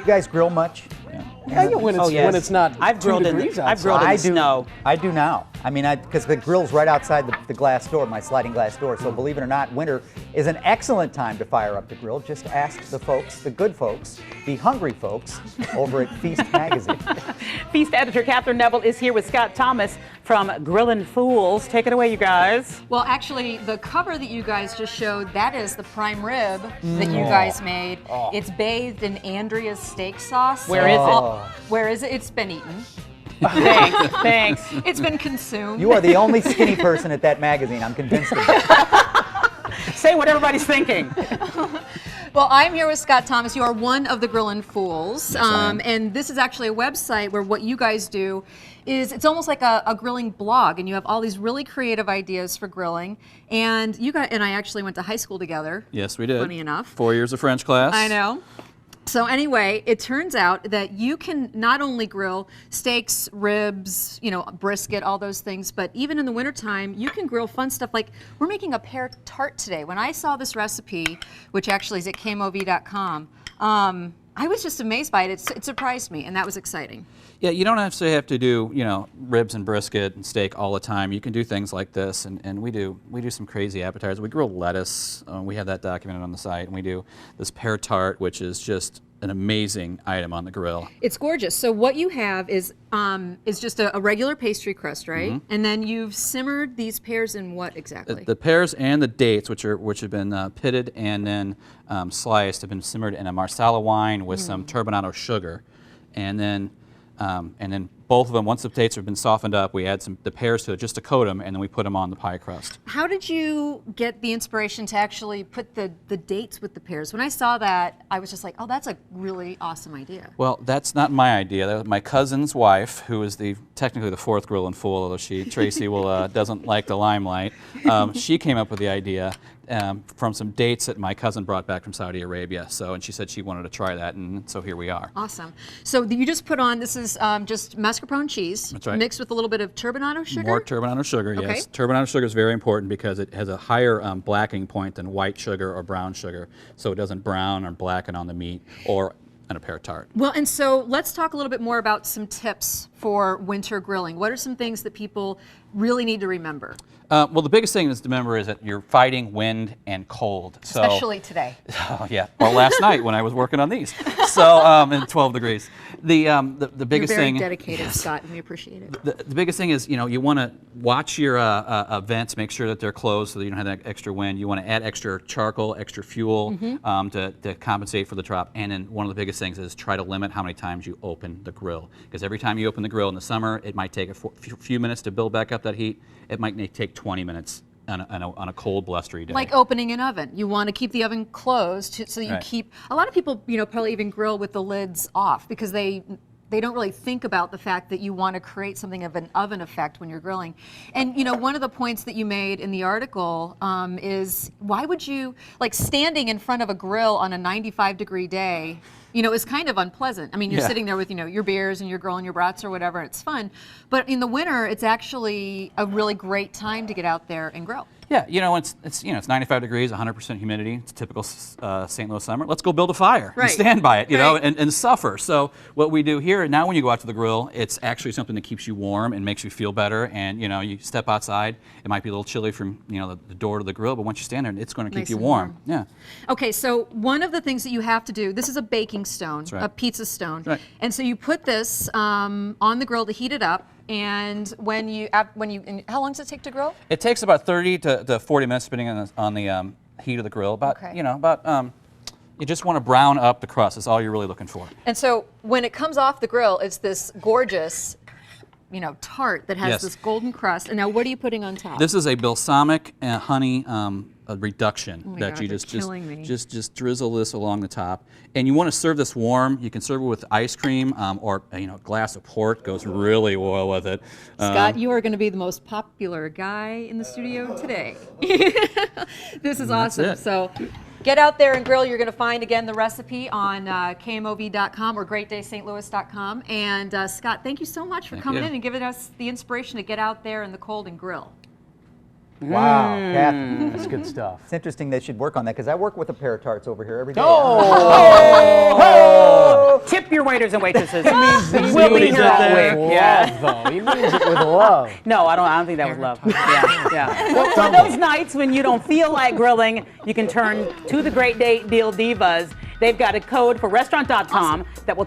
You guys grill much? Yeah, when it's not I've grilled in degrees the, I've grilled in the snow. I do now. I mean, because the grill's right outside the glass door, my sliding glass door. So believe it or not, winter is an excellent time to fire up the grill. Just ask the folks, the good folks, the hungry folks over at Feast Magazine. Feast editor Kathrine Neville is here with Scott Thomas from Grillin' Fools. Take it away, you guys. Well, actually, the cover that you guys just showed, that is the prime rib that you guys made. It's bathed in Andrea's steak sauce. Where is it? Where is it? It's been eaten. Thanks. It's been consumed. You are the only skinny person at that magazine, I'm convinced of that. Say what everybody's thinking. Well, I'm here with Scott Thomas. You are one of the Grillin' Fools. Yes, I am. And this is actually a website where what you guys do is it's almost like a grilling blog, and you have all these really creative ideas for grilling. And you guys and I actually went to high school together. Yes, we did. Funny enough. 4 years of French class. I know. So anyway, it turns out that you can not only grill steaks, ribs, brisket, all those things, but even in the wintertime, you can grill fun stuff like we're making a pear tart today. When I saw this recipe, which actually is at kmov.com, I was just amazed by it. It surprised me, and that was exciting. Yeah, you don't necessarily have to do, ribs and brisket and steak all the time. You can do things like this, and we do some crazy appetizers. We grill lettuce. We have that documented on the site, and we do this pear tart, which is just an amazing item on the grill. It's gorgeous. So what you have is just a regular pastry crust, right? Mm-hmm. And then you've simmered these pears in what exactly? The pears and the dates, which have been pitted and then sliced, have been simmered in a Marsala wine with some turbinado sugar, and then both of them, once the dates have been softened up, we add the pears to it just to coat them, and then we put them on the pie crust. How did you get the inspiration to actually put the dates with the pears? When I saw that, I was just like, oh, that's a really awesome idea. Well, that's not my idea. That was my cousin's wife, who is technically the fourth Grillin' Fool, although Tracy doesn't like the limelight. She came up with the idea from some dates that my cousin brought back from Saudi Arabia. And she said she wanted to try that, and so here we are. Awesome. So you just put on, this is just mascarpone cheese. That's right. Mixed with a little bit of turbinado sugar? More turbinado sugar, Okay. yes. Turbinado sugar is very important because it has a higher blackening point than white sugar or brown sugar, so it doesn't brown or blacken on the meat or on a pear tart. Well, and so let's talk a little bit more about some tips for winter grilling. What are some things that people really need to remember? Well, the biggest thing to remember is that you're fighting wind and cold. Especially today. Oh, yeah. Or last night when I was working on these. So, in 12 degrees. The biggest thing. You're very dedicated, Scott, and we appreciate it. The biggest thing is, you want to watch your vents, make sure that they're closed so that you don't have that extra wind. You want to add extra charcoal, extra fuel to compensate for the drop. And then one of the biggest things is try to limit how many times you open the grill. Because every time you open the grill in the summer, it might take a few minutes to build back up that heat. It might take 20 minutes on a cold, blustery day. Like opening an oven. You want to keep the oven closed so you keep, a lot of people, probably even grill with the lids off because they don't really think about the fact that you want to create something of an oven effect when you're grilling. And one of the points that you made in the article is why would you, like standing in front of a grill on a 95-degree day, is kind of unpleasant. I mean, you're sitting there with, your beers and you're grilling your brats or whatever, and it's fun. But in the winter, it's actually a really great time to get out there and grill. Yeah, it's 95 degrees, 100% humidity. It's typical St. Louis summer. Let's go build a fire and stand by it, and suffer. So what we do here now, when you go out to the grill, it's actually something that keeps you warm and makes you feel better. And you step outside, it might be a little chilly from the door to the grill, but once you stand there, it's going to keep you warm. Yeah. Okay, so one of the things that you have to do, this is a baking stone, a pizza stone, and so you put this on the grill to heat it up. And how long does it take to grill? It takes about 30 to 40 minutes, depending on the heat of the grill. You just want to brown up the crust. That's all you're really looking for. And so when it comes off the grill, it's this gorgeous, tart that has this golden crust. And now, what are you putting on top? This is a balsamic honey reduction that you just drizzle this along the top. And you want to serve this warm. You can serve it with ice cream or a glass of port goes really well with it. Scott, you are going to be the most popular guy in the studio today. This is awesome. So get out there and grill. You're going to find, again, the recipe on kmov.com or greatdaystlouis.com. And Scott, thank you so much for coming in and giving us the inspiration to get out there in the cold and grill. Wow, Kathy, that's good stuff. It's interesting they should work on that because I work with a pair of tarts over here every day. Tip your waiters and waitresses. We'll We'll be be here all week. Yeah. Love, though. He means it with love. No, I don't think that was love. Yeah. Well, for those nights when you don't feel like grilling, you can turn to the Great Deal Divas. They've got a code for restaurant.com that will